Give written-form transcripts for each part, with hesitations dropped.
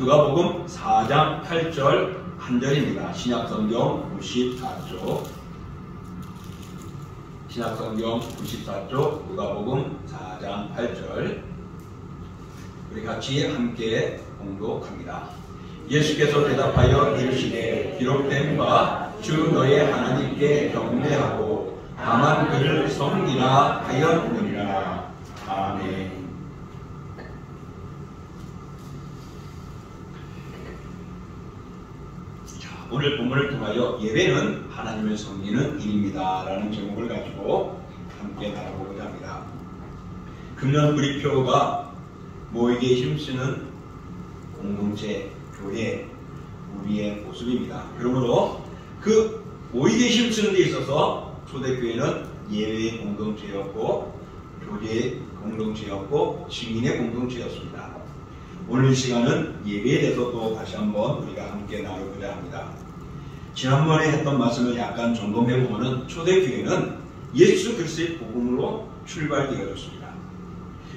누가복음 4장 8절 한 절입니다. 신약성경 94쪽. 신약성경 94쪽 누가복음 4장 8절. 우리 같이 함께 공독합니다. 예수께서 대답하여 이르시되 기록된 바 주 너의 하나님께 경배하고 다만 그를 섬기라 하였느니라. 아멘. 오늘 본문을 통하여 예배는 하나님을 섬기는 일입니다 라는 제목을 가지고 함께 나눠보고자 합니다. 금년 우리표가 모이게 힘쓰는 공동체, 교회, 우리의 모습입니다. 그러므로 그 모이게 힘쓰는 데 있어서 초대교회는 예배의 공동체였고 교제의 공동체였고 증인의 공동체였습니다. 오늘 시간은 예배에 대해서 또 다시 한번 우리가 함께 나누고자 합니다. 지난번에 했던 말씀을 약간 점검해보면 초대교회는 예수 그리스도의 복음으로 출발되어졌습니다.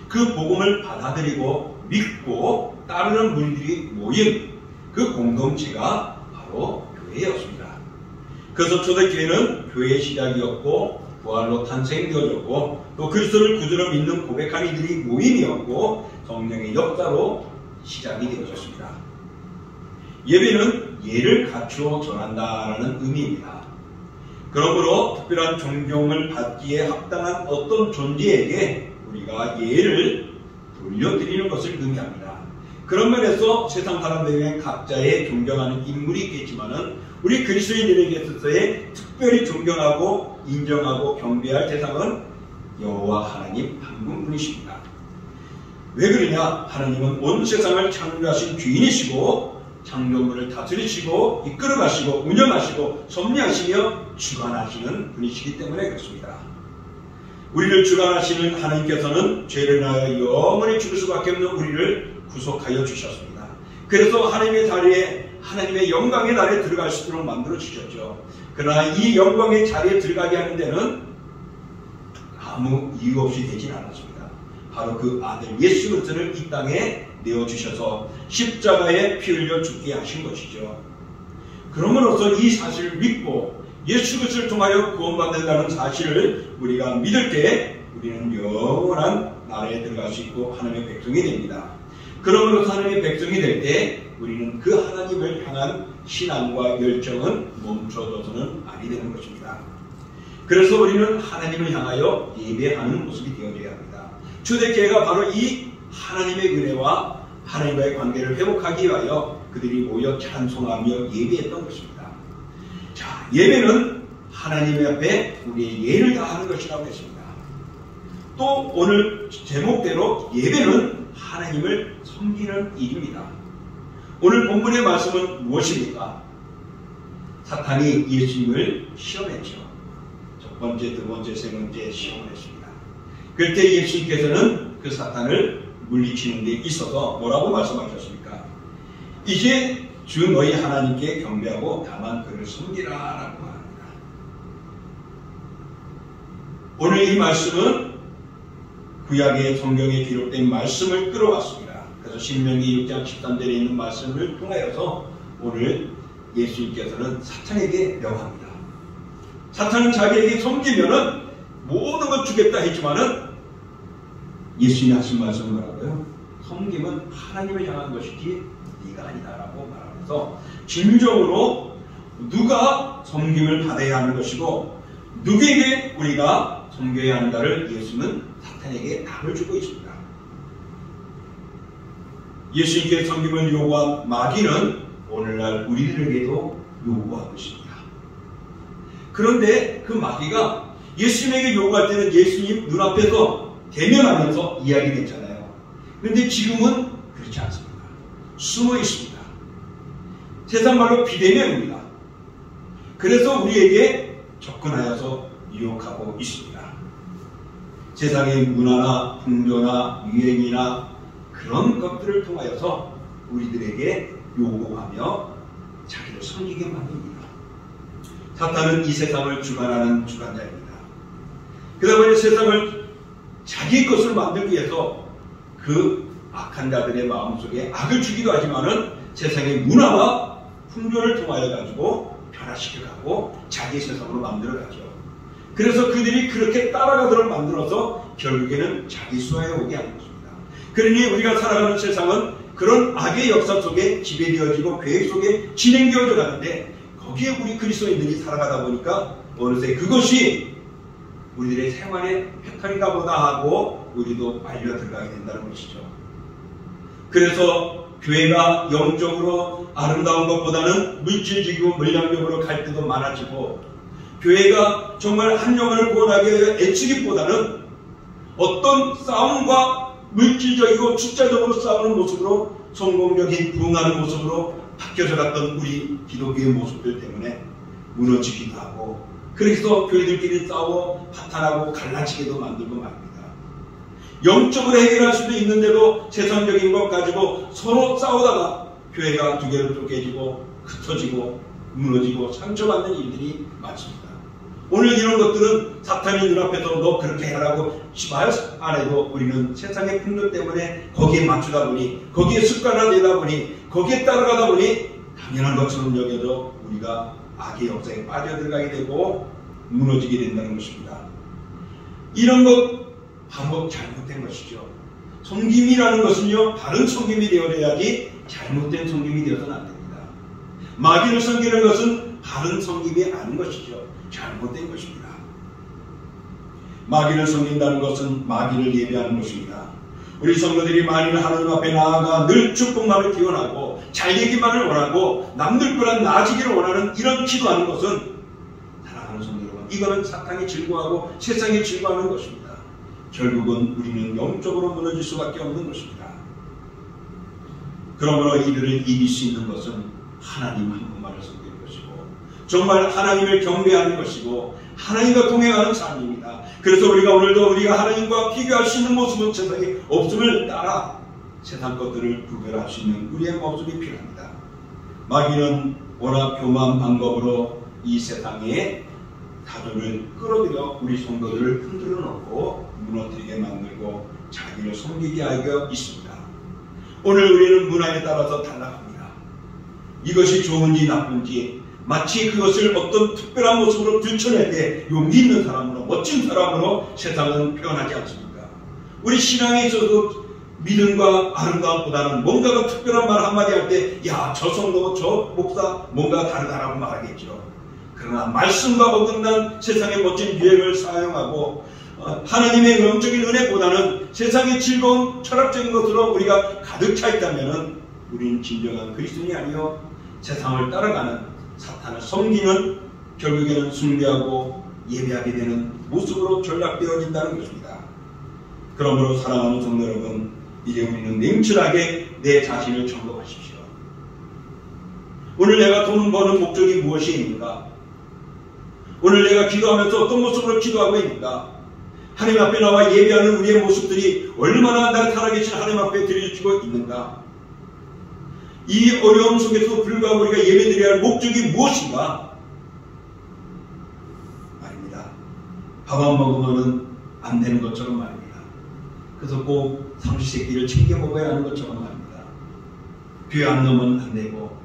그 복음을 받아들이고 믿고 따르는 분들이 모인 그 공동체가 바로 교회였습니다. 그래서 초대교회는 교회의 시작이었고 부활로 탄생되어졌고 또 그리스도를 구주로 믿는 고백하는 이들이 모임이었고 성령의 역사로 시작이 되어졌습니다. 예배는 예를 갖추어 전한다라는 의미입니다. 그러므로 특별한 존경을 받기에 합당한 어떤 존재에게 우리가 예를 돌려드리는 것을 의미합니다. 그런 면에서 세상 사람들에게 각자의 존경하는 인물이 있겠지만은 우리 그리스도인들에게 있어서의 특별히 존경하고 인정하고 경배할 대상은 여호와 하나님 한 분뿐이십니다. 왜 그러냐? 하나님은 온 세상을 창조하신 주인이시고 창조물을 다스리시고 이끌어가시고 운영하시고 섭리하시며 주관하시는 분이시기 때문에 그렇습니다. 우리를 주관하시는 하나님께서는 죄를 인하여 영원히 죽을 수밖에 없는 우리를 구속하여 주셨습니다. 그래서 하나님의 자리에 하나님의 영광의 날에 들어갈 수 있도록 만들어 주셨죠. 그러나 이 영광의 자리에 들어가게 하는 데는 아무 이유 없이 되진 않았습니다. 바로 그 아들 예수 그리스도를 이 땅에 내어주셔서 십자가에 피 흘려 죽게 하신 것이죠. 그럼으로써 이 사실을 믿고 예수 그리스도를 통하여 구원받는다는 사실을 우리가 믿을 때 우리는 영원한 나라에 들어갈 수 있고 하나님의 백성이 됩니다. 그러므로서 하나님의 백성이 될 때 우리는 그 하나님을 향한 신앙과 열정은 멈춰져서는 아니 되는 것입니다. 그래서 우리는 하나님을 향하여 예배하는 모습이 되어져야 합니다. 초대교회가 바로 이 하나님의 은혜와 하나님과의 관계를 회복하기 위하여 그들이 모여 찬송하며 예배했던 것입니다. 자, 예배는 하나님 앞에 우리의 예를 다하는 것이라고 했습니다. 또 오늘 제목대로 예배는 하나님을 섬기는 일입니다. 오늘 본문의 말씀은 무엇입니까? 사탄이 예수님을 시험했죠. 첫 번째, 두 번째, 세 번째 시험을 했습니다. 그럴 때 예수님께서는 그 사탄을 물리치는 데 있어서 뭐라고 말씀하셨습니까? 이제 주 너희 하나님께 경배하고 다만 그를 섬기라 라고 말합니다. 오늘 이 말씀은 구약의 성경에 기록된 말씀을 끌어왔습니다. 그래서 신명기 6장 13절에 있는 말씀을 통하여서 오늘 예수님께서는 사탄에게 명합니다. 사탄은 자기에게 섬기면은 모든 것 주겠다 했지만은 예수님이 하신 말씀은 뭐라고요? 섬김은 하나님을 향한 것이지 네가 아니다라고 말하면서 진정으로 누가 섬김을 받아야 하는 것이고 누구에게 우리가 섬겨야 한다를 예수는 사탄에게 답을 주고 있습니다. 예수님께 섬김을 요구한 마귀는 오늘날 우리들에게도 요구하고 있습니다. 그런데 그 마귀가 예수님에게 요구할 때는 예수님 눈앞에서 대면하면서 이야기했잖아요. 그런데 지금은 그렇지 않습니다. 숨어 있습니다. 세상 말로 비대면입니다. 그래서 우리에게 접근하여서 유혹하고 있습니다. 세상의 문화나 풍조나 유행이나 그런 것들을 통하여서 우리들에게 요구하며 자기를 섬기게 만듭니다. 사탄은 이 세상을 주관하는 주관자입니다. 그러다 보니 세상을 자기 것을 만들기 위해서 그 악한 자들의 마음속에 악을 주기도 하지만은 세상의 문화와 풍조를 통하여 가지고 변화시켜가고 자기 세상으로 만들어가죠. 그래서 그들이 그렇게 따라가도록 만들어서 결국에는 자기 수하에 오게 하는 것입니다. 그러니 우리가 살아가는 세상은 그런 악의 역사 속에 지배되어지고 계획 속에 진행되어져 가는데 거기에 우리 그리스도인들이 살아가다 보니까 어느새 그것이 우리들의 생활의 패턴인가 보다 하고 우리도 말려 들어가게 된다는 것이죠. 그래서 교회가 영적으로 아름다운 것보다는 물질적이고 물량적으로 갈 때도 많아지고 교회가 정말 한 영혼을 구원하기 위해 애쓰기보다는 어떤 싸움과 물질적이고 숫자적으로 싸우는 모습으로 성공적인 부흥하는 모습으로 바뀌어져 갔던 우리 기독교의 모습들 때문에 무너지기도 하고 그래서 교회들끼리 싸워 파탄하고 갈라지게도 만들고 말입니다. 영적으로 해결할 수도 있는데도 세상적인 것 가지고 서로 싸우다가 교회가 두 개로 쪼개지고 흩어지고 무너지고 상처받는 일들이 많습니다. 오늘 이런 것들은 사탄이 눈앞에서 너 그렇게 해라고 말 안 해도 우리는 세상의 풍조 때문에 거기에 맞추다 보니 거기에 습관화되다 보니 거기에 따라가다 보니 당연한 것처럼 여겨져 우리가 악의 역사에 빠져들어가게 되고 무너지게 된다는 것입니다. 이런 것 바로 잘못된 것이죠. 섬김이라는 것은요 바른 섬김이 되어야지 잘못된 섬김이 되어서는 안 됩니다. 마귀를 섬기는 것은 바른 섬김이 아닌 것이죠. 잘못된 것입니다. 마귀를 섬긴다는 것은 마귀를 예배하는 것입니다. 우리 성도들이 만일 하나님 앞에 나아가 늘 축복만을 기원하고 잘되기만을 원하고 남들 거랑 나아지기를 원하는 이런 기도하는 것은 사랑하는 성도 여러분, 이거는 사탄이 즐거워하고 세상이 즐거워하는 것입니다. 결국은 우리는 영적으로 무너질 수밖에 없는 것입니다. 그러므로 이들을 이길 수 있는 것은 하나님 한 분만을 섬기는 것이고 정말 하나님을 경배하는 것이고 하나님과 동행하는 삶입니다. 그래서 우리가 오늘도 우리가 하나님과 비교할 수 있는 모습은 세상에 없음을 따라 세상 것들을 구별할 수 있는 우리의 모습이 필요합니다. 마귀는 워낙 교만 방법으로 이 세상에 사조를 끌어들여 우리 성도들을 흔들어 놓고 무너뜨리게 만들고 자기를 섬기게 하여 있습니다. 오늘 우리는 문화에 따라서 달라갑니다. 이것이 좋은지 나쁜지 마치 그것을 어떤 특별한 모습으로 들춰낼 때 용기 있는 사람으로 멋진 사람으로 세상은 표현하지 않습니까? 우리 신앙에 있어서 믿음과 아름다움보다는 뭔가가 특별한 말 한마디 할 때 야, 저 성도, 저 목사 뭔가 다르다라고 말하겠죠. 그러나 말씀과 어긋난 세상의 멋진 유행을 사용하고 하나님의 영적인 은혜보다는 세상의 즐거운 철학적인 것으로 우리가 가득 차 있다면 우리는 진정한 그리스도인이 아니요 세상을 따라가는 사탄을 섬기는 결국에는 숭배하고 예배하게 되는 모습으로 전락되어진다는 것입니다. 그러므로 사랑하는 성도 여러분, 이제 우리는 냉철하게 내 자신을 점검하십시오. 오늘 내가 돈 버는 목적이 무엇이 있는가? 오늘 내가 기도하면서 어떤 모습으로 기도하고 있는가? 하나님 앞에 나와 예배하는 우리의 모습들이 얼마나 나를 살아계신 하나님 앞에 드려지고 있는가? 이 어려움 속에서 불구하고 우리가 예배드려야 할 목적이 무엇인가? 말입니다. 밥 안 먹으면 안 되는 것처럼 말입니다. 그래서 꼭 삼시세끼를 챙겨 먹어야 하는 것처럼 말입니다. 교회 안 넣으면 안 되고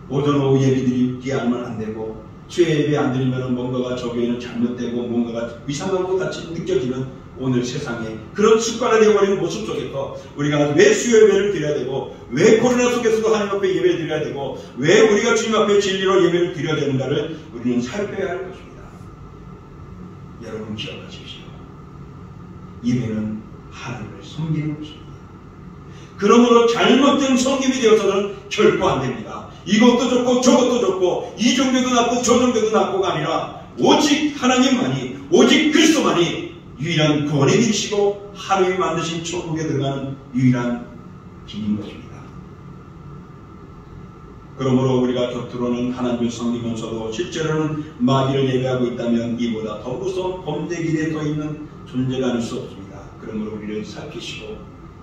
오전 오후 예배 드리지 않으면 안 되고 수요 예배 안 드리면 뭔가가 저 교회는 잘못되고 뭔가가 이상한 것 같이 느껴지는 오늘 세상에 그런 습관화되어버린 모습 속에서 우리가 왜 수요 예배를 드려야 되고 왜 코로나 속에서도 하나님 앞에 예배를 드려야 되고 왜 우리가 주님 앞에 진리로 예배를 드려야 되는가를 우리는 살펴야 할 것입니다. 여러분 기억하십시오. 예배는 하나님을 섬기는 것입니다. 그러므로 잘못된 섬김이 되어서는 결코 안 됩니다. 이것도 좋고 저것도 좋고 이 종교도 나쁘고 저 종교도 나쁘고가 아니라 오직 하나님만이 오직 그리스도만이 유일한 구원의 길이시고 하나님이 만드신 천국에 들어가는 유일한 길인 것입니다. 그러므로 우리가 겉으로는 하나님을 섬기면서도 실제로는 마귀를 예배하고 있다면 이보다 더 무서운 범죄 길에 서 있는 존재가 아닐 수 없습니다. 그러므로 우리를 살피시고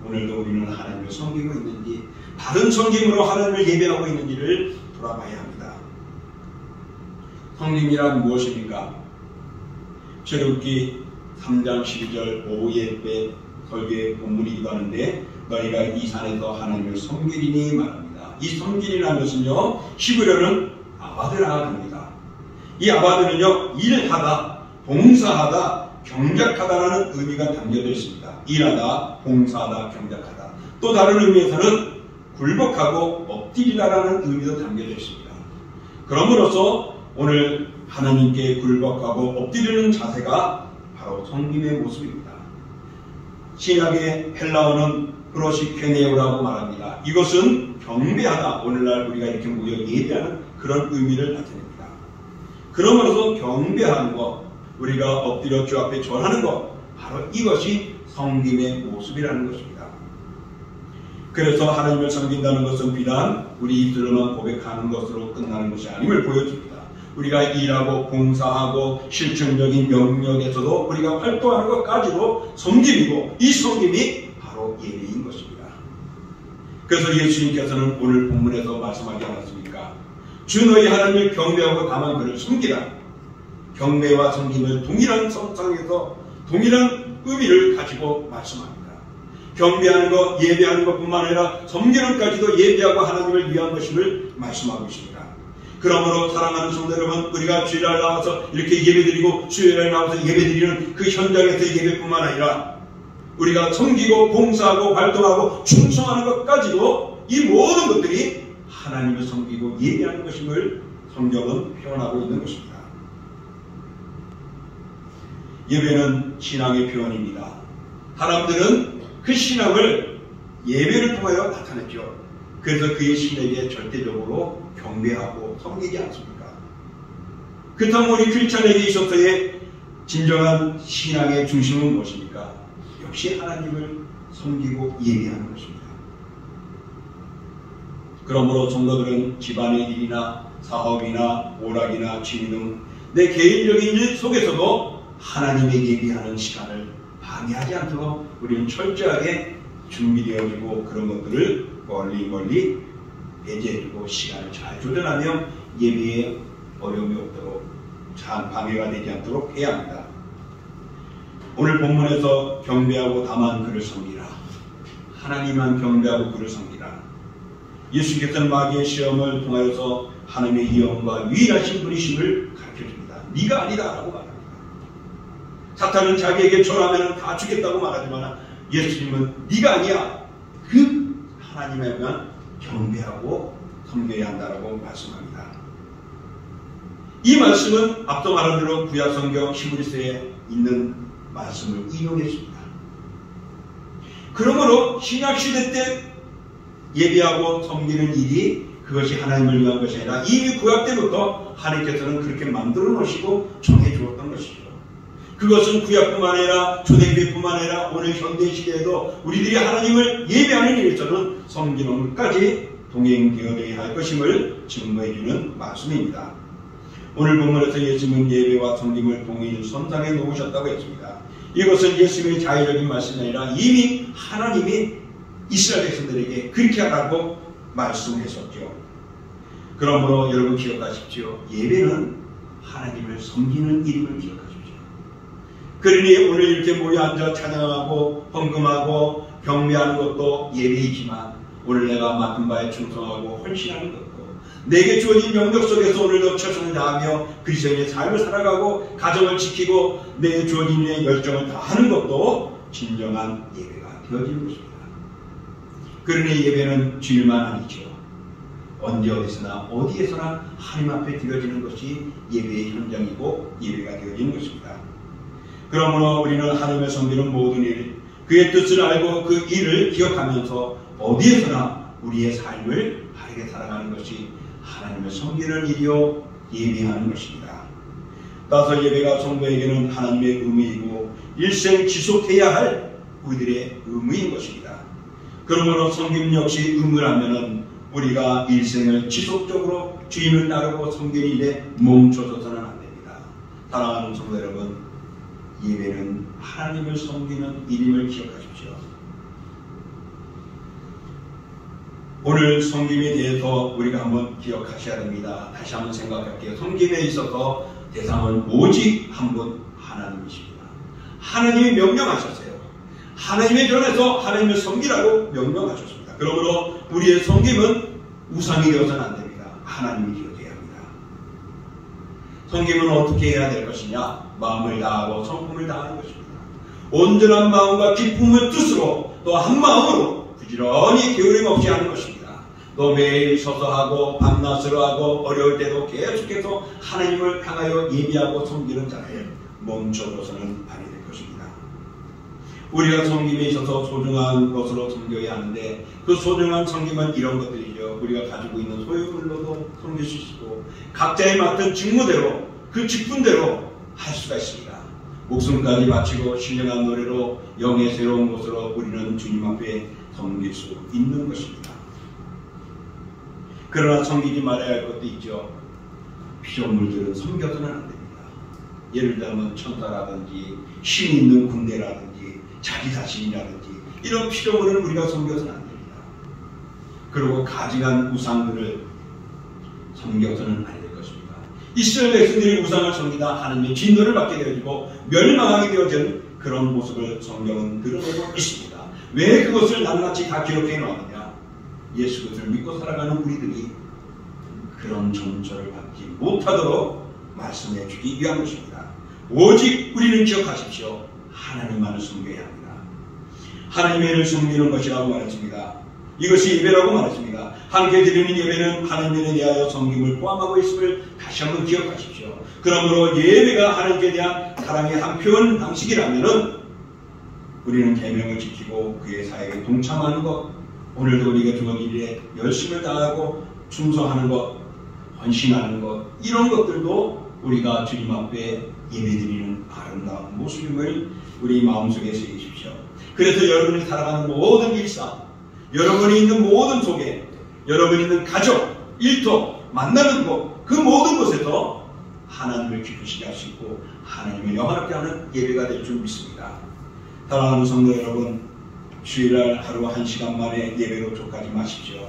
오늘도 우리는 하나님을 섬기고 있는지 바른 섬김으로 하나님을 예배하고 있는지를 돌아봐야 합니다. 성김이란 무엇입니까? 출애굽기 3장 12절 오후 예배 설교의 본문이기도 하는데 너희가 이 산에서 하나님을 섬기리니 말합니다. 이 섬기리라는 것은요, 히브리어는 아바드라 합니다. 이 아바드는요, 일하다, 봉사하다, 경작하다라는 의미가 담겨져 있습니다. 일하다, 봉사하다, 경작하다. 또 다른 의미에서는 굴복하고 엎드리다라는 의미도 담겨져 있습니다. 그럼으로써 오늘 하나님께 굴복하고 엎드리는 자세가 바로 섬김의 모습입니다. 신약의 헬라어는 프로시케네오라고 말합니다. 이것은 경배하다, 오늘날 우리가 이렇게 모여 예배하는 그런 의미를 나타냅니다. 그러므로서 경배하는 것, 우리가 엎드려 주 앞에 절하는 것, 바로 이것이 섬김의 모습이라는 것입니다. 그래서 하나님을 섬긴다는 것은 비단 우리 입술로만 고백하는 것으로 끝나는 것이 아님을 보여줍니다. 우리가 일하고 봉사하고 실천적인 영역에서도 우리가 활동하는 것까지도 섬김이고, 이 섬김이 바로 예배인 것입니다. 그래서 예수님께서는 오늘 본문에서 말씀하지 않았습니까? 주 너희 하나님을 경배하고 다만 그를 섬기라. 경배와 섬김을 동일한 성상에서 동일한 의미를 가지고 말씀합니다. 경배하는 것, 예배하는 것뿐만 아니라 섬기는까지도 예배하고 하나님을 위한 것임을 말씀하고 있습니다. 그러므로 사랑하는 성도 여러분, 우리가 주일날 나와서 이렇게 예배드리고 주일날 나와서 예배드리는 그 현장에서의 예배뿐만 아니라 우리가 섬기고 봉사하고 활동하고 충성하는 것까지도 이 모든 것들이 하나님을 섬기고 예배하는 것임을 성경은 표현하고 있는 것입니다. 예배는 신앙의 표현입니다. 사람들은 그 신앙을 예배를 통하여 나타냈죠. 그래서 그의 신에게 절대적으로 경배하고 섬기지 않습니까? 그렇다면 우리 크리스찬에게 있어서의 진정한 신앙의 중심은 무엇입니까? 역시 하나님을 섬기고 예배하는 것입니다. 그러므로 성도들은 집안의 일이나 사업이나 오락이나 취미 등 내 개인적인 일 속에서도 하나님의 예배하는 시간을 방해하지 않도록 우리는 철저하게 준비되어지고 그런 것들을 멀리 배제해주고 시간을 잘 조절하며 예배에 어려움이 없도록 잘 방해가 되지 않도록 해야 합니다. 오늘 본문에서 경배하고 다만 그를 섬기라. 하나님만 경배하고 그를 섬기라. 예수께서는 마귀의 시험을 통하여서 하나님의 영과 유일하신 분이심을 가르쳐줍니다. 네가 아니다라고 말합니다. 사탄은 자기에게 절하면 다 주겠다고 말하지만 예수님은 네가 아니야. 그 하나님에만 경배하고 섬겨야 한다라고 말씀합니다. 이 말씀은 앞서 말한 대로 구약성경 히브리서에 있는 말씀을 인용했습니다. 그러므로 신약시대 때 예배하고 섬기는 일이 그것이 하나님을 위한 것이 아니라 이미 구약 때부터 하나님께서는 그렇게 만들어 놓으시고 정해 주었던 것이죠. 그것은 구약뿐만 아니라 초대교회뿐만 아니라 오늘 현대시대에도 우리들이 하나님을 예배하는 일에서는 섬기는 것까지 동행되어야 할 것임을 증거해 주는 말씀입니다. 오늘 본문에서 예수님은 예배와 섬김을 동일 선상에 놓으셨다고 했습니다. 이것은 예수님의 자의적인 말씀이 아니라 이미 하나님이 이스라엘 백성들에게 그렇게 하라고 말씀하셨죠. 그러므로 여러분 기억하십시오. 예배는 하나님을 섬기는 일임을 기억하십시오. 그러니 오늘 이렇게 모여 앉아 찬양하고 헌금하고 경배하는 것도 예배이지만 오늘 내가 맡은 바에 충성하고 헌신하는 것도 내게 주어진 영역 속에서 오늘도 최선을 다하며 그리스도인의 삶을 살아가고 가정을 지키고 내게 주어진 일에 열정을 다하는 것도 진정한 예배가 되어지는 것입니다. 그러니 예배는 주일만 아니죠. 언제 어디서나 어디에서나 하나님 앞에 드려지는 것이 예배의 현장이고 예배가 되어지는 것입니다. 그러므로 우리는 하나님의 섬기는 모든 일, 그의 뜻을 알고 그 일을 기억하면서 어디에서나 우리의 삶을 바르게 살아가는 것이 하나님을 섬기는 일이요 예배하는 것입니다. 따라서 예배가 성도에게는 하나님의 의무이고 일생 지속해야 할 우리들의 의무인 것입니다. 그러므로 섬김 역시 의무라면은 우리가 일생을 지속적으로 주님을 따르고 섬기는 일에 멈춰서서는 안 됩니다. 사랑하는 성도 여러분, 예배는 하나님을 섬기는 일임을 기억하십시오. 오늘 섬김에 대해서 우리가 한번 기억하셔야 됩니다. 다시 한번 생각할게요. 섬김에 있어서 대상은 오직 한 분 하나님이십니다. 하나님이 명령하셨어요. 하나님의 전에서 하나님을 섬기라고 명령하셨습니다. 그러므로 우리의 섬김은 우상이 되어서는 안 됩니다. 하나님이 되어야 합니다. 섬김은 어떻게 해야 될 것이냐? 마음을 다하고 성품을 다하는 것입니다. 온전한 마음과 기쁨의 뜻으로 또 한 마음으로 부지런히 게으름 없이 하는 것입니다. 또 매일 서서 하고 밤낮으로 하고 어려울 때도 계속해서 하나님을 향하여 예비하고 섬기는 자를 멈춰서는 아니 될 것입니다. 우리가 섬김에 있어서 소중한 것으로 섬겨야 하는데 그 소중한 섬김은 이런 것들이죠. 우리가 가지고 있는 소유물로도 섬길 수 있고 각자에 맡은 직무대로 그 직분대로 할 수가 있습니다. 목숨까지 바치고 신령한 노래로 영의 새로운 곳으로 우리는 주님 앞에 섬길 수 있는 것입니다. 그러나 섬기지 말아야 할 것도 있죠. 피조물들은 섬겨서는 안 됩니다. 예를 들면 천사라든지 힘 있는 군대라든지 자기 자신이라든지 이런 피조물을 우리가 섬겨서는 안 됩니다. 그리고 가증한 우상들을 섬겨서는 안 될 것입니다. 이스라엘 백성들이 우상을 섬기다 하나님의 진노를 받게 되어지고 멸망하게 되어진 그런 모습을 성경은 드러내고 있습니다. 왜 그것을 낱낱이 다 기록해 놓았느냐? 예수 그리스도를 믿고 살아가는 우리들이 그런 정처를 받지 못하도록 말씀해 주기 위한 것입니다. 오직 우리는 기억하십시오. 하나님만을 섬겨야 합니다. 하나님을 섬기는 것이라고 말했습니다. 이것이 예배라고 말했습니다. 함께 드리는 예배는 하나님에 대하여 섬김을 포함하고 있음을 다시 한번 기억하십시오. 그러므로 예배가 하나님께 대한 사랑의 한 표현 방식이라면 우리는 계명을 지키고 그의 사역에 동참하는 것, 오늘도 우리가 주어진 일에 열심을 다하고 충성하는 것, 헌신하는 것, 이런 것들도 우리가 주님 앞에 예배드리는 아름다운 모습임을 우리 마음속에 새기십시오. 그래서 여러분이 살아가는 모든 일상, 여러분이 있는 모든 속에, 여러분이 있는 가족, 일터, 만나는 곳, 그 모든 곳에서 하나님을 기쁘시게 할 수 있고 하나님을 영화롭게 하는 예배가 될 줄 믿습니다. 사랑하는 성도 여러분, 주일날 하루 1시간 만에 예배로 족하지 마십시오.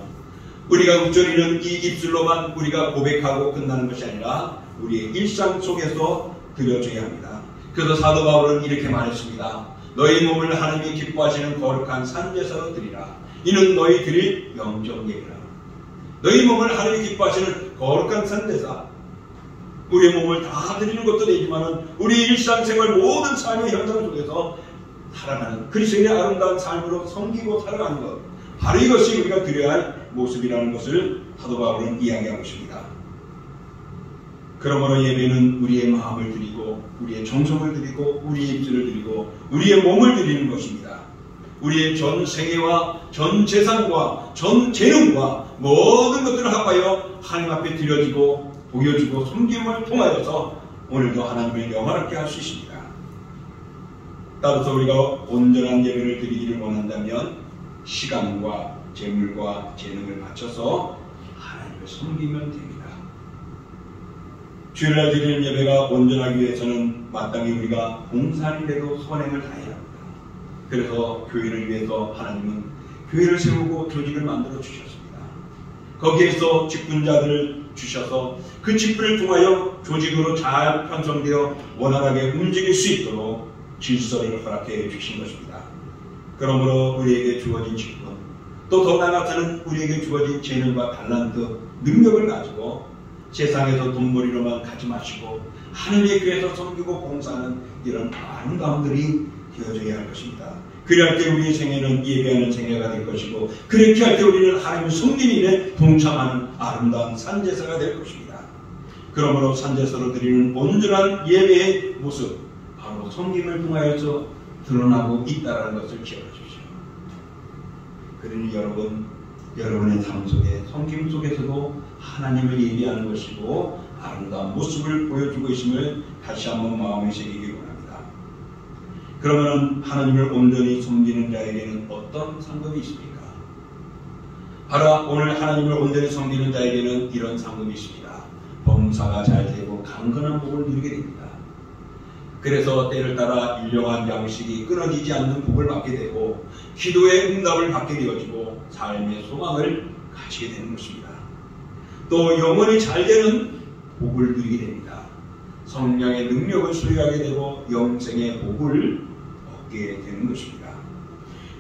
우리가 읊조리는 이 입술로만 우리가 고백하고 끝나는 것이 아니라 우리의 일상 속에서 드려져야 합니다. 그래서 사도 바울은 이렇게 말했습니다. 너희 몸을 하나님이 기뻐하시는 거룩한 산제사로 드리라. 이는 너희 드릴 영적 예배라. 너희 몸을 하나님이 기뻐하시는 거룩한 산제사. 우리의 몸을 다 드리는 것도 되지만 우리 일상생활 모든 삶의 현장 속에서 살아가는 그리스도의 아름다운 삶으로 섬기고 살아가는 것, 바로 이것이 우리가 드려야 할 모습이라는 것을 사도 바울은 이야기하고 있습니다. 그러므로 예배는 우리의 마음을 드리고 우리의 정성을 드리고 우리의 입술을 드리고 우리의 몸을 드리는 것입니다. 우리의 전 생애와 전 재산과 전 재능과 모든 것들을 합하여 하나님 앞에 드려지고 보여주고 섬김을 통하여서 오늘도 하나님을 영화롭게 할 수 있습니다. 따라서 우리가 온전한 예배를 드리기를 원한다면 시간과 재물과 재능을 바쳐서 하나님을 섬기면 됩니다. 주일날 드리는 예배가 온전하기 위해서는 마땅히 우리가 봉사일에도 선행을 다해야 합니다. 그래서 교회를 위해서 하나님은 교회를 세우고 조직을 만들어 주셨습니다. 거기에서 직분자들을 주셔서 그 직분을 통하여 조직으로 잘 편성되어 원활하게 움직일 수 있도록 질서를 허락해 주신 것입니다. 그러므로 우리에게 주어진 직분, 또 더 나아가서는 우리에게 주어진 재능과 달란트, 능력을 가지고 세상에서 돈벌이로만 가지 마시고 하나님의 교회에서 섬기고 봉사하는 이런 아름다움들이 되어져야 할 것입니다. 그리할 때 우리의 생애는 예배하는 생애가 될 것이고 그렇게 할 때 우리는 하나님의 섬김 일에 동참하는 아름다운 산제사가 될 것입니다. 그러므로 산제사로 드리는 온전한 예배의 모습, 바로 섬김을 통하여서 드러나고 있다는 것을 기억하십시오. 그러니 여러분의 삶 속에 섬김 속에서도 하나님을 예배하는 것이고 아름다운 모습을 보여주고 있음을 다시 한번 마음에 새기기 원합니다. 그러면 하나님을 온전히 섬기는 자에게는 어떤 상급이 있습니까? 바로 오늘 하나님을 온전히 섬기는 자에게는 이런 상급이 있습니다. 범사가 잘 되고 강건한 복을 누리게 됩니다. 그래서 때를 따라 일용한 양식이 끊어지지 않는 복을 받게 되고 기도의 응답을 받게 되어지고 삶의 소망을 가지게 되는 것입니다. 또 영혼이 잘 되는 복을 누리게 됩니다. 성령의 능력을 소유하게 되고 영생의 복을 얻게 되는 것입니다.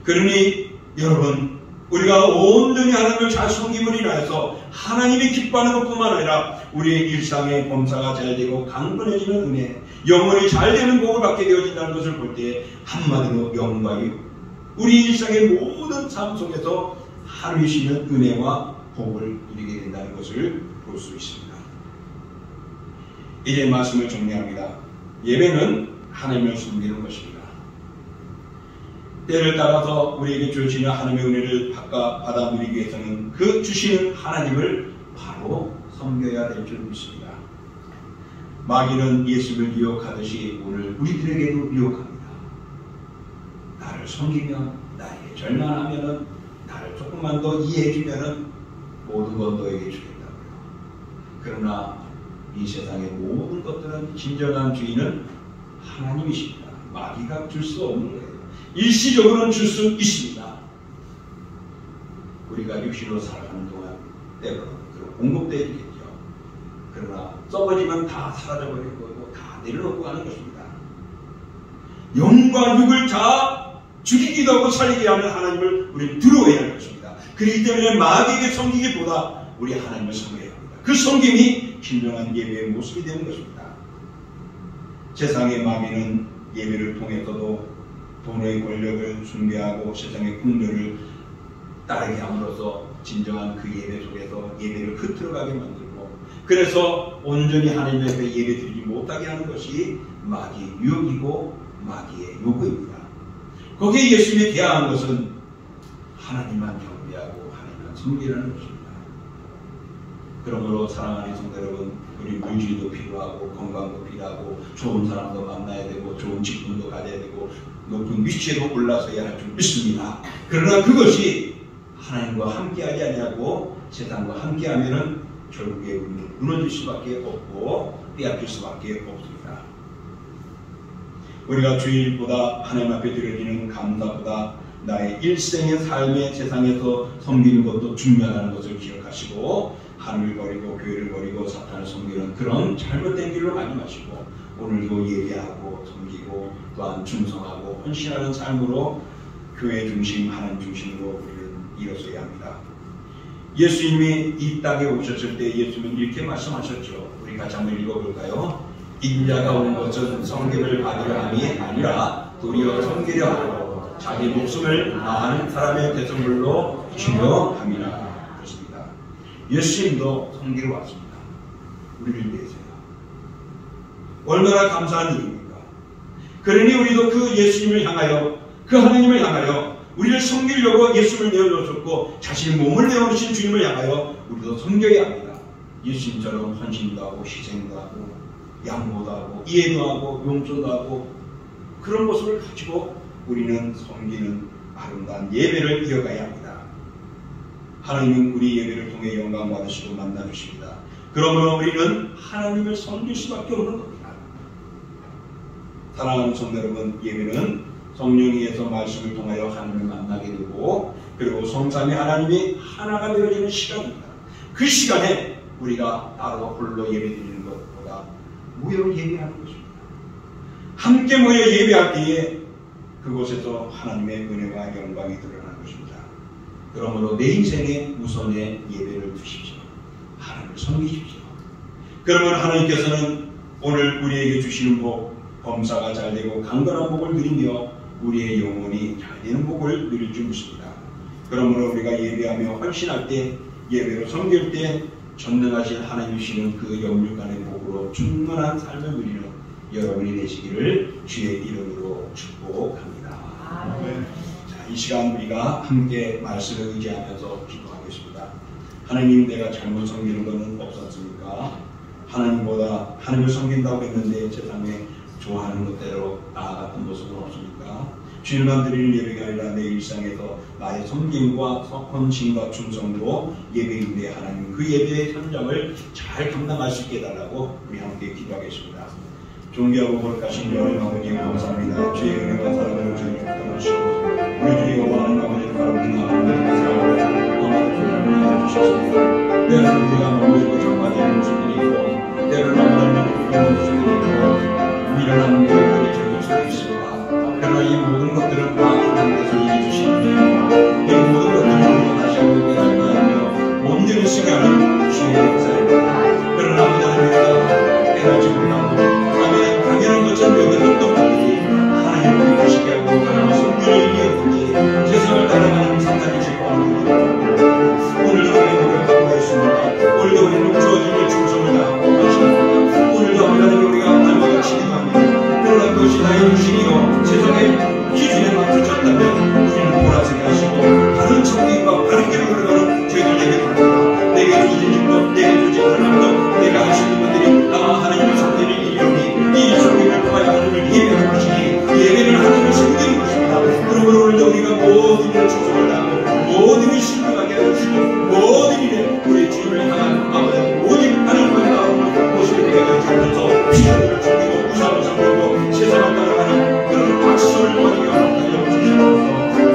그러니 여러분, 우리가 온전히 하나님을 잘 섬김을 인하여서 하나님이 기뻐하는 것뿐만 아니라 우리의 일상의 범사가 잘 되고 강건해지는 은혜, 영혼이 잘 되는 복을 받게 되어진다는 것을 볼 때 한마디로 영광이 우리 일상의 모든 삶 속에서 하루에 쉬는 은혜와 복을 누리게 된다는 것을 볼 수 있습니다. 이제 말씀을 정리합니다. 예배는 하나님을 섬기는 것입니다. 때를 따라서 우리에게 주시는 하나님의 은혜를 받아 누리기 위해서는 그 주시는 하나님을 바로 섬겨야 될 줄 믿습니다. 마귀는 예수를 미혹하듯이 오늘 우리들에게도 미혹합니다. 나를 섬기면, 나에게 절만하면, 나를 조금만 더 이해해주면 모든 건 너에게 주겠다고요. 그러나 이 세상의 모든 것들은 진정한 주인은 하나님이십니다. 마귀가 줄 수 없는 거예요. 일시적으로는 줄 수 있습니다. 우리가 육신으로 살아가는 동안 때로는 공급되어지겠죠. 그러나 썩어지면 다 사라져버릴 거고 다 내려놓고 가는 것입니다. 영과 육을 다 죽이기도 하고 살리게 하는 하나님을 우리는 두려워해야 할 것입니다. 그렇기 때문에 마귀에게 섬기기보다 우리 하나님을 섬겨야 합니다. 그 섬김이 진정한 예배의 모습이 되는 것입니다. 세상의 마귀는 예배를 통해서도 돈의 권력을 숭배하고 세상의 풍요를 따르게 함으로써 진정한 그 예배 속에서 예배를 흐트러가게 만들고, 그래서 온전히 하나님 앞에 예배 드리지 못하게 하는 것이 마귀의 유혹이고 마귀의 요구입니다. 거기에 예수님이 대항한 것은 하나님만 경배하고 하나님만 섬기라는 것입니다. 그러므로 사랑하는 성도 여러분, 우리 물질도 필요하고 건강도 필요하고 좋은 사람도 만나야 되고 좋은 직분도 가져야 되고 높은 위치에도 올라서야 할 줄 믿습니다. 그러나 그것이 하나님과 함께하지 아니하고 세상과 함께하면은 결국에 우리는 무너질 수밖에 없고 빼앗길 수밖에 없습니다. 우리가 주일보다 하나님 앞에 드려지는 감사보다 나의 일생의 삶의 세상에서 섬기는 것도 중요하다는 것을 기억하시고, 하늘을 버리고 교회를 버리고 사탄을 섬기는 그런 잘못된 길로 가지 마시고 오늘도 예배하고 섬기고 또한 충성하고 헌신하는 삶으로 교회 중심, 하나님 중심으로 우리는 일어서야 합니다. 예수님이 이 땅에 오셨을 때 예수님은 이렇게 말씀하셨죠. 우리 같이 한번 읽어볼까요? 인자가 온 것은 섬김을 받으려 함이 아니라 도리어 섬기려 하고 자기 목숨을 많은 사람의 대성물로 주려 함이라. 그렇습니다. 예수님도 섬기러 왔습니다. 우리를 위해서요. 얼마나 감사한 일입니까? 그러니 우리도 그 예수님을 향하여, 그 하나님을 향하여 우리를 섬기려고 예수를 내어주셨고 자신의 몸을 내어주신 주님을 향하여 우리도 섬겨야 합니다. 예수님처럼 헌신도 하고 희생도 하고 양보도 하고 이해도 하고 용서도 하고 그런 모습을 가지고 우리는 섬기는 아름다운 예배를 이어가야 합니다. 하나님은 우리 예배를 통해 영광 받으시고 만나주십니다. 그러므로 우리는 하나님을 섬길 수밖에 없는 겁니다. 사랑하는 성도 여러분, 예배는 성령에서 말씀을 통하여 하나님을 만나게 되고 그리고 성삼위 하나님이 하나가 되어지는 시간입니다. 그 시간에 우리가 따로 홀로 예배드리는 것보다 모여 예배하는 것입니다. 함께 모여 예배할 때에 그곳에서 하나님의 은혜와 영광이 드러나는 것입니다. 그러므로 내 인생의 우선의 예배를 두십시오. 하나님을 섬기십시오. 그러면 하나님께서는 오늘 우리에게 주시는 복, 범사가 잘 되고 강건한 복을 누리며 우리의 영혼이 잘 되는 복을 누릴 줄 믿습니다. 그러므로 우리가 예배하며 헌신할 때, 예배로 섬길 때 전능하신 하나님 주시는 그 영육간의 복으로 충만한 삶을 누리는 여러분이 되시기를 주의 이름으로 축복합니다. 자, 이 시간 우리가 함께 말씀을 의지하면서 기도하겠습니다. 하나님, 내가 잘못 섬기는 것은 없었습니까? 하나님보다 하나님을 섬긴다고 했는데 세상에 좋아하는 것대로 나아갔던 모습은 없습니까? 주일만 드리는 예배가 아니라 내 일상에서 나의 섬김과 헌신과 충성으로 예배인데 하나님 그 예배의 현장을 잘 감당할 수 있게 해달라고 우리 함께 기도하겠습니다. 존귀하고 거룩하신 여호와 아버지 감사합니다. 주의 은혜와 사랑을 주님 주시고 우리 주의 영원한 아버지 바라보나 사랑을 아마도 주셨습니다. 때로는 우리가 넘어지고 적반하는 모습들이 있고 때로는 하나님의 그런 모습들이 있고 미련한 일들이 저질 수도 있습니다. 그러나 이 모든 것들은 다 하나님께서 이해주신 주의 역사입니다. 그러나 아버지는 우리가 깨달지 못하고 아멘 당연한 것처럼 여겼던 것들이 하나님을 믿으시게 하고 하나님의 성령을 이어든지 세상을 따라가는 사탄의 짓거리를 오늘도 우리가 각오했습니다. 오늘도 우리는 주어진 일 충성을 다하고 하십니다. 오늘도 하나님 우리가 날마다 기도합니다. 그러나 그것이 나의 유신이요 세상의 기준에 맞춰졌다면 우리는 몰아서게 하시고 바른 청기와 바른 길을 걸어가는 저희들에게 부릅니다. 내게 주어진 일도 내게 주어진 사람도 내가 할 수 있는 것들이 나 하나님의 성전을 이루니 이 성전을 통하여 하나님을 예배하는 것이니 예배는 하나님을 섬기는 것입니다. 그러므로 오늘도 우리가 모든 일을 충성을 다하고 모든 일을 신명하게 해주시고 모든 일에 우리 주님을 향한 아버지 오직 하나님을 따라오는 모습을 되게 해주셔서 피조물을 섬기고 우상을 섬기고 세상을 따라가는 그런 박수를 버리게 하여 주시옵소서.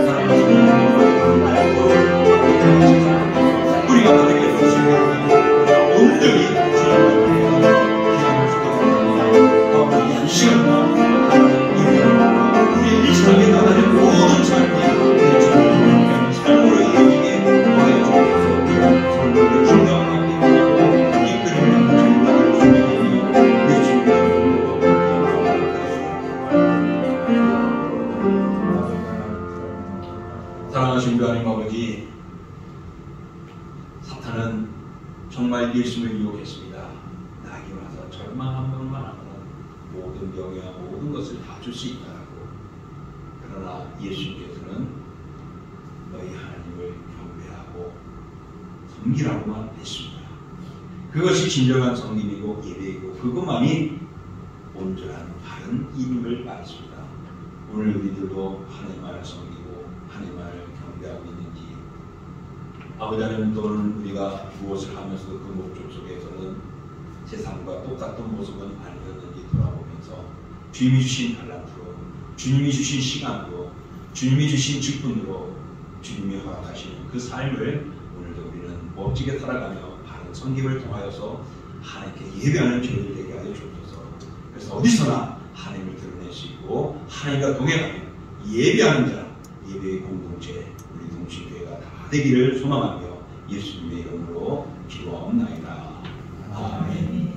사랑하는 주님 우리가 받게 해주시면 온전히 주님을 기도할 수 있습니다. 아버지 이 시간과 우리의 일상에 나가는 모든 삶이 주님을 삶으로 이어지게 도와주옵소서. 성령의 중요한 함께 이끌어가는 주님의 주님이 예수님의 사랑하신 주 하나님 아버지, 사탄은 정말 예수님을 유혹했습니다. 나에게 와서 절만 한 번만 하면 모든 명예와 모든 것을 다 줄 수 있다라고. 그러나 예수님께서는 너희 하나님을 경배하고 섬기라고만 했습니다. 그것이 진정한 섬김이고 예배이고 그것만이 온전한 바른 일임을 말했습니다. 오늘 우리들도 하나님만을 섬기고 하나님만을 경배하고 있는지, 아버지 하나님 또는 우리가 무엇을 하면서도 그 목적 속에서는 세상과 똑같은 모습은 아니었는지 돌아보면서 주님이 주신 달란트로, 주님이 주신 시간으로, 주님이 주신 직분으로 주님이 허락하시는 그 삶을 오늘도 우리는 멋지게 살아가며 바른 섬김을 통하여서 하나님께 예배하는 저희들 되게 하여 주옵소서. 그래서 어디서나 하나님을 드러낼 수 있고 하나님과 동행하며 예배하는 자, 예배의 공동체, 우리 동시교회가 다 되기를 소망하며 예수님의 이름으로 기도하옵나이다. 아멘.